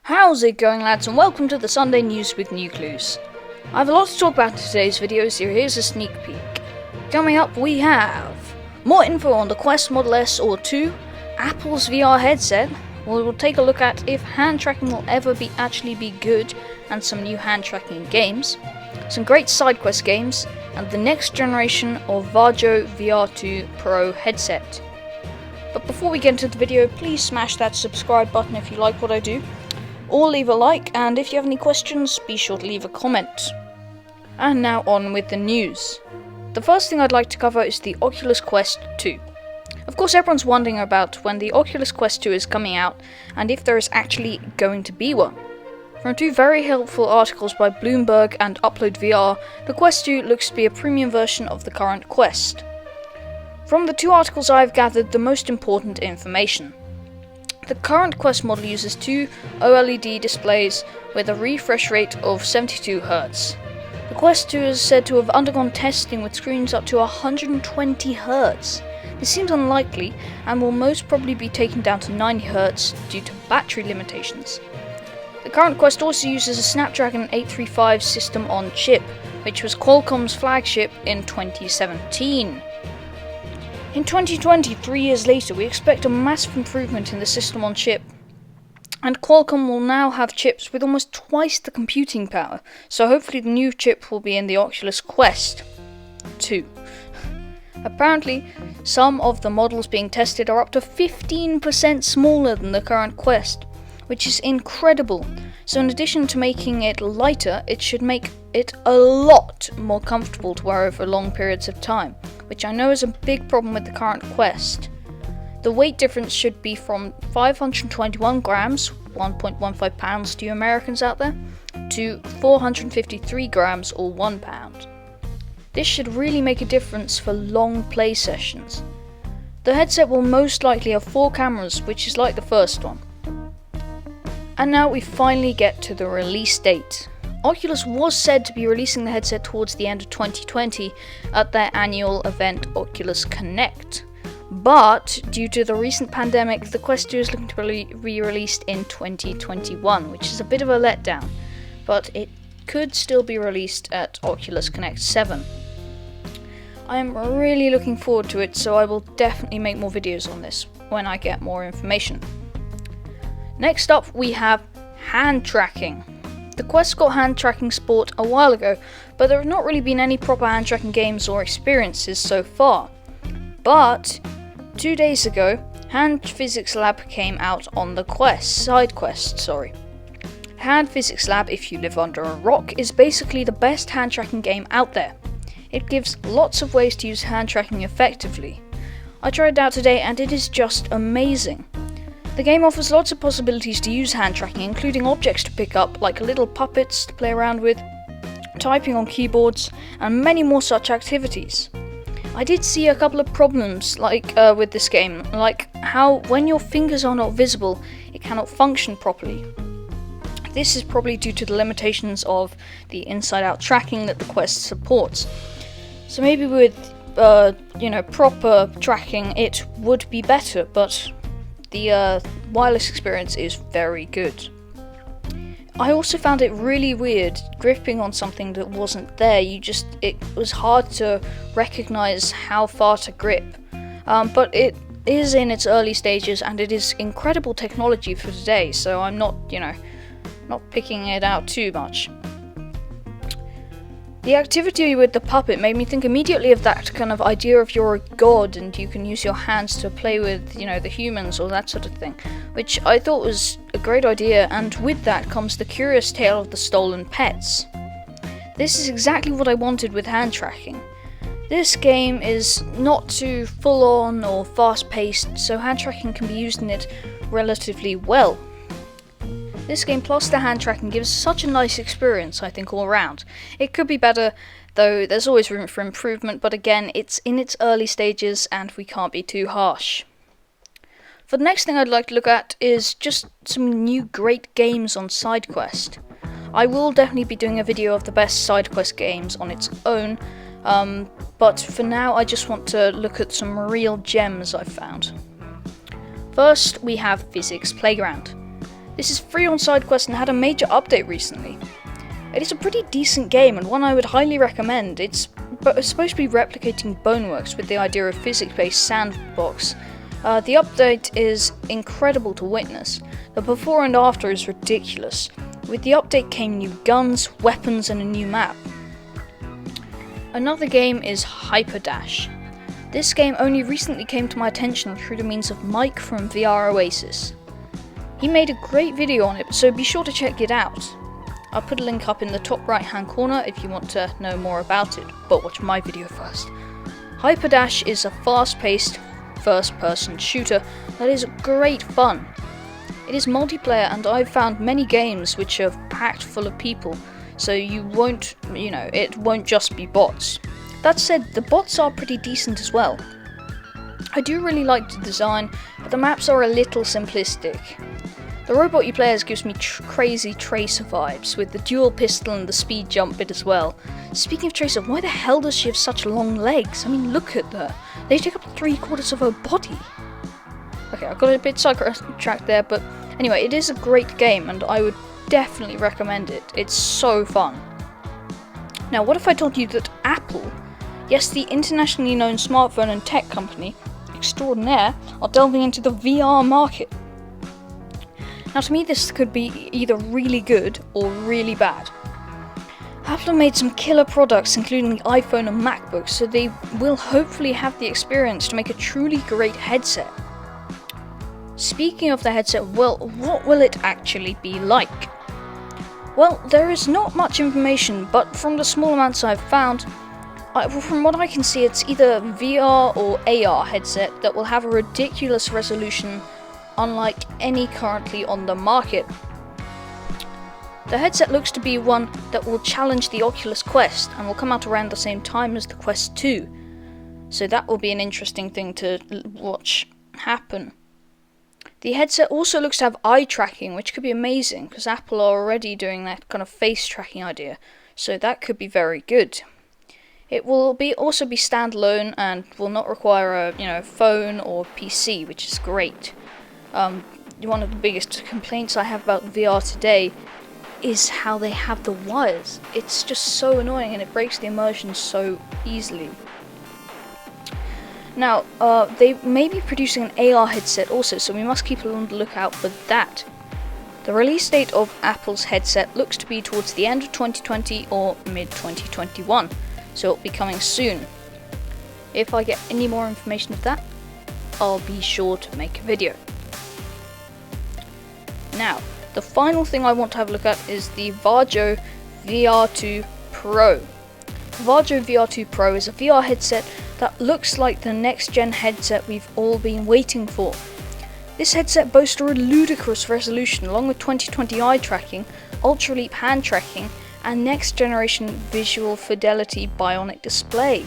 How's it going, lads, and welcome to the Sunday News with New Clues. I have a lot to talk about in today's video, so here's a sneak peek. Coming up, we have more info on the Quest Model S or 2, Apple's VR headset, we'll take a look at if hand tracking will ever actually be good, and some new hand tracking games, some great sidequest games, and the next generation of Varjo VR2 Pro headset. But before we get into the video, please smash that subscribe button if you like what I do, or leave a like, and if you have any questions, be sure to leave a comment. And now on with the news. The first thing I'd like to cover is the Oculus Quest 2. Of course, everyone's wondering about when the Oculus Quest 2 is coming out, and if there is actually going to be one. From two very helpful articles by Bloomberg and Upload VR, the Quest 2 looks to be a premium version of the current Quest. From the two articles I've gathered the most important information. The current Quest model uses two OLED displays with a refresh rate of 72 Hz. The Quest 2 is said to have undergone testing with screens up to 120 Hz. This seems unlikely and will most probably be taken down to 90 Hz due to battery limitations. The current Quest also uses a Snapdragon 835 system on chip, which was Qualcomm's flagship in 2017. In 2020, 3 years later, we expect a massive improvement in the system on chip, and Qualcomm will now have chips with almost twice the computing power, so hopefully the new chip will be in the Oculus Quest 2. Apparently, some of the models being tested are up to 15% smaller than the current Quest, which is incredible. So in addition to making it lighter, it should make it a lot more comfortable to wear over long periods of time, which I know is a big problem with the current Quest. The weight difference should be from 521 grams, 1.15 pounds to you Americans out there, to 453 grams or 1 pound. This should really make a difference for long play sessions. The headset will most likely have 4 cameras, which is like the first one. And now we finally get to the release date. Oculus was said to be releasing the headset towards the end of 2020 at their annual event Oculus Connect. But due to the recent pandemic, the Quest 2 is looking to be released in 2021, which is a bit of a letdown, but it could still be released at Oculus Connect 7. I am really looking forward to it, so I will definitely make more videos on this when I get more information. Next up, we have hand tracking. The Quest got hand tracking support a while ago, but there have not really been any proper hand tracking games or experiences so far. But 2 days ago, Hand Physics Lab came out on the sidequest. Hand Physics Lab, if you live under a rock, is basically the best hand tracking game out there. It gives lots of ways to use hand tracking effectively. I tried it out today and it is just amazing. The game offers lots of possibilities to use hand tracking, including objects to pick up, like little puppets to play around with, typing on keyboards, and many more such activities. I did see a couple of problems with this game, like how when your fingers are not visible, it cannot function properly. This is probably due to the limitations of the inside-out tracking that the Quest supports. So maybe with proper tracking it would be better, but the wireless experience is very good. I also found it really weird gripping on something that wasn't there. It was hard to recognize how far to grip. But it is in its early stages and it is incredible technology for today, so I'm not picking it out too much. The activity with the puppet made me think immediately of that kind of idea of you're a god and you can use your hands to play with, the humans or that sort of thing, which I thought was a great idea, and with that comes the curious tale of the stolen pets. This is exactly what I wanted with hand tracking. This game is not too full-on or fast-paced, so hand tracking can be used in it relatively well. This game plus the hand tracking gives such a nice experience, I think, all around. It could be better, though there's always room for improvement, but again, it's in its early stages and we can't be too harsh. For the next thing I'd like to look at is just some new great games on sidequest. I will definitely be doing a video of the best sidequest games on its own, but for now I just want to look at some real gems I've found. First, we have Physics Playground. This is free on sidequest and had a major update recently. It is a pretty decent game and one I would highly recommend. It's supposed to be replicating Boneworks with the idea of physics-based sandbox. The update is incredible to witness. The before and after is ridiculous. With the update came new guns, weapons and a new map. Another game is Hyperdash. This game only recently came to my attention through the means of Mike from VR Oasis. He made a great video on it, so be sure to check it out. I'll put a link up in the top right hand corner if you want to know more about it, but watch my video first. Hyperdash is a fast-paced first-person shooter that is great fun. It is multiplayer and I've found many games which are packed full of people, so it won't just be bots. That said, the bots are pretty decent as well. I do really like the design, but the maps are a little simplistic. The robot you play as gives me crazy Tracer vibes, with the dual pistol and the speed jump bit as well. Speaking of Tracer, why the hell does she have such long legs? I mean, look at her. They take up 3/4 of her body. Okay, I got a bit sidetracked there, but anyway, it is a great game and I would definitely recommend it. It's so fun. Now, what if I told you that Apple, yes, the internationally known smartphone and tech company extraordinaire, are delving into the VR market? Now, to me, this could be either really good or really bad. Apple have made some killer products, including the iPhone and MacBook, so they will hopefully have the experience to make a truly great headset. Speaking of the headset, well, what will it actually be like? Well, there is not much information, but from the small amounts I've found, from what I can see, it's either VR or AR headset that will have a ridiculous resolution unlike any currently on the market. The headset looks to be one that will challenge the Oculus Quest and will come out around the same time as the Quest 2. So that will be an interesting thing to watch happen. The headset also looks to have eye tracking, which could be amazing because Apple are already doing that kind of face tracking idea. So that could be very good. It will also be standalone and will not require a phone or PC, which is great. One of the biggest complaints I have about VR today is how they have the wires. It's just so annoying and it breaks the immersion so easily. Now, they may be producing an AR headset also, so we must keep on the lookout for that. The release date of Apple's headset looks to be towards the end of 2020 or mid-2021, so it'll be coming soon. If I get any more information of that, I'll be sure to make a video. Now, the final thing I want to have a look at is the Varjo VR2 Pro. The Varjo VR2 Pro is a VR headset that looks like the next-gen headset we've all been waiting for. This headset boasts a ludicrous resolution along with 2020 eye tracking, ultra-leap hand tracking, and next-generation visual fidelity bionic display.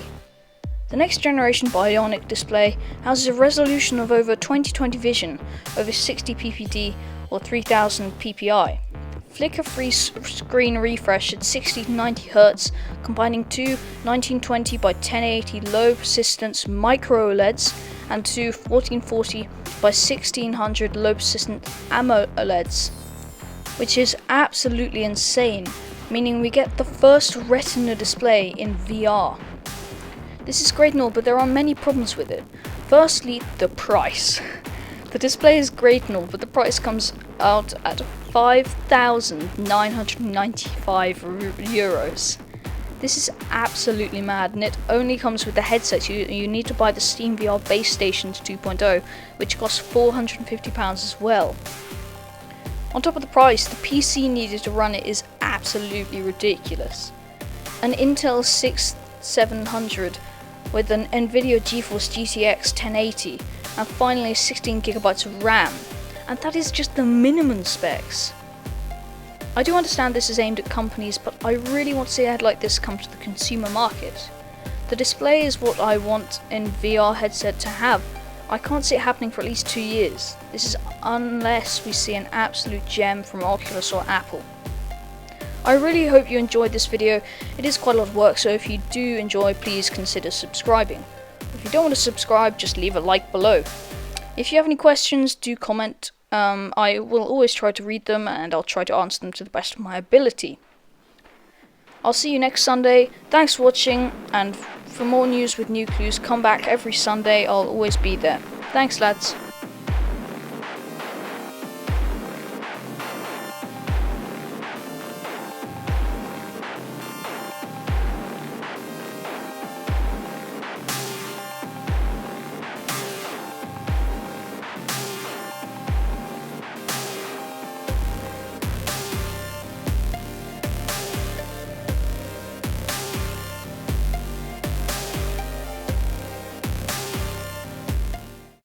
The next-generation bionic display houses a resolution of over 2020 vision, over 60 ppd or 3000 ppi. Flicker-free screen refresh at 60 to 90 Hz, combining two 1920 by 1080 low persistence micro OLEDs and two 1440 by 1600 low persistent AMOLEDs, which is absolutely insane, meaning we get the first Retina display in VR. This is great and all, but there are many problems with it. Firstly, the price. The display is great and all, but the price comes out at €5,995. This is absolutely mad, and it only comes with the headset. You need to buy the Steam VR Base Stations 2.0, which costs £450 as well. On top of the price, the PC needed to run it is absolutely ridiculous. An Intel 6700 with an Nvidia GeForce GTX 1080 and finally 16GB of RAM, and that is just the minimum specs. I do understand this is aimed at companies, but I really want to see a head like this come to the consumer market. The display is what I want in VR headset to have. I can't see it happening for at least 2 years. This is unless we see an absolute gem from Oculus or Apple. I really hope you enjoyed this video. It is quite a lot of work, so if you do enjoy, please consider subscribing. If you don't want to subscribe, just leave a like below. If you have any questions, do comment I will always try to read them, and I'll try to answer them to the best of my ability. I'll see you next Sunday. Thanks for watching, and for more news with new clues, come back every Sunday. I'll always be there. Thanks, lads.